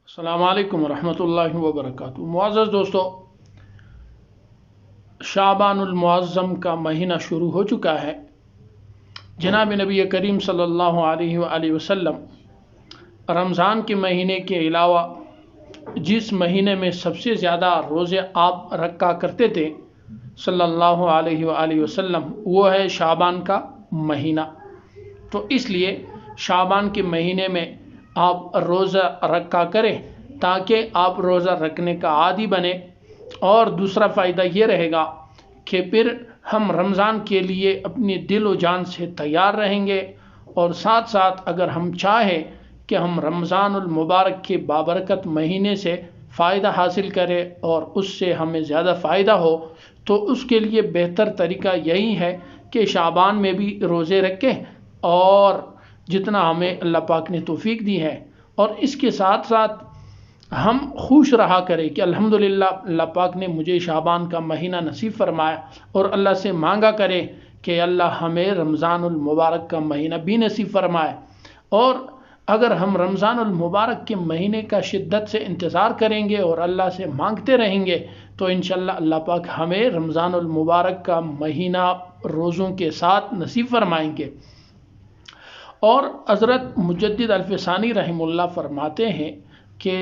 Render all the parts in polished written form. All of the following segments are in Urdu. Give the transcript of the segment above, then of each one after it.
السلام علیکم ورحمۃ اللہ وبرکاتہ۔ معزز دوستو، شعبان المعظم کا مہینہ شروع ہو چکا ہے۔ جناب نبی کریم صلی اللہ علیہ وآلہ وسلم رمضان کے مہینے کے علاوہ جس مہینے میں سب سے زیادہ روزے آپ رکھا کرتے تھے صلی اللہ علیہ وآلہ وسلم، وہ ہے شعبان کا مہینہ۔ تو اس لیے شعبان کے مہینے میں آپ روزہ رکھا کریں تاکہ آپ روزہ رکھنے کا عادی بنے، اور دوسرا فائدہ یہ رہے گا کہ پھر ہم رمضان کے لیے اپنی دل و جان سے تیار رہیں گے، اور ساتھ ساتھ اگر ہم چاہیں کہ ہم رمضان المبارک کے بابرکت مہینے سے فائدہ حاصل کریں اور اس سے ہمیں زیادہ فائدہ ہو، تو اس کے لیے بہتر طریقہ یہی ہے کہ شعبان میں بھی روزے رکھیں، اور جتنا ہمیں اللہ پاک نے توفیق دی ہے، اور اس کے ساتھ ساتھ ہم خوش رہا کریں کہ الحمدللہ اللہ پاک نے مجھے شعبان کا مہینہ نصیب فرمایا، اور اللہ سے مانگا کرے کہ اللہ ہمیں رمضان المبارک کا مہینہ بھی نصیب فرمائے۔ اور اگر ہم رمضان المبارک کے مہینے کا شدت سے انتظار کریں گے اور اللہ سے مانگتے رہیں گے تو انشاءاللہ اللہ پاک ہمیں رمضان المبارک کا مہینہ روزوں کے ساتھ نصیب فرمائیں گے۔ اور حضرت مجدد الفسانی رحمہ اللہ فرماتے ہیں کہ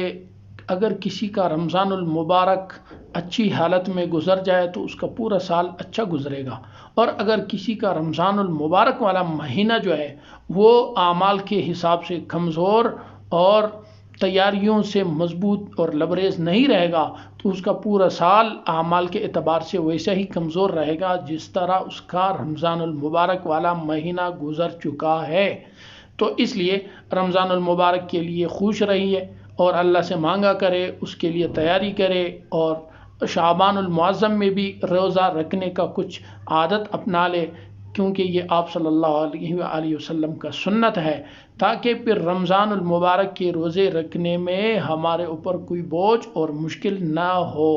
اگر کسی کا رمضان المبارک اچھی حالت میں گزر جائے تو اس کا پورا سال اچھا گزرے گا، اور اگر کسی کا رمضان المبارک والا مہینہ جو ہے وہ اعمال کے حساب سے کمزور اور تیاریوں سے مضبوط اور لبریز نہیں رہے گا تو اس کا پورا سال اعمال کے اعتبار سے ویسے ہی کمزور رہے گا جس طرح اس کا رمضان المبارک والا مہینہ گزر چکا ہے۔ تو اس لیے رمضان المبارک کے لیے خوش رہیے اور اللہ سے مانگا کرے، اس کے لیے تیاری کرے، اور شعبان المعظم میں بھی روزہ رکھنے کا کچھ عادت اپنا لے، کیونکہ یہ آپ صلی اللہ علیہ وآلہ وسلم کا سنت ہے، تاکہ پھر رمضان المبارک کے روزے رکھنے میں ہمارے اوپر کوئی بوجھ اور مشکل نہ ہو۔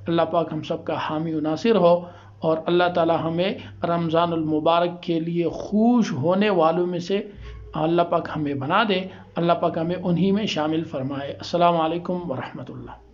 اللہ پاک ہم سب کا حامی و ناصر ہو، اور اللہ تعالی ہمیں رمضان المبارک کے لیے خوش ہونے والوں میں سے اللہ پاک ہمیں بنا دے، اللہ پاک ہمیں انہی میں شامل فرمائے۔ السلام علیکم ورحمۃ اللہ۔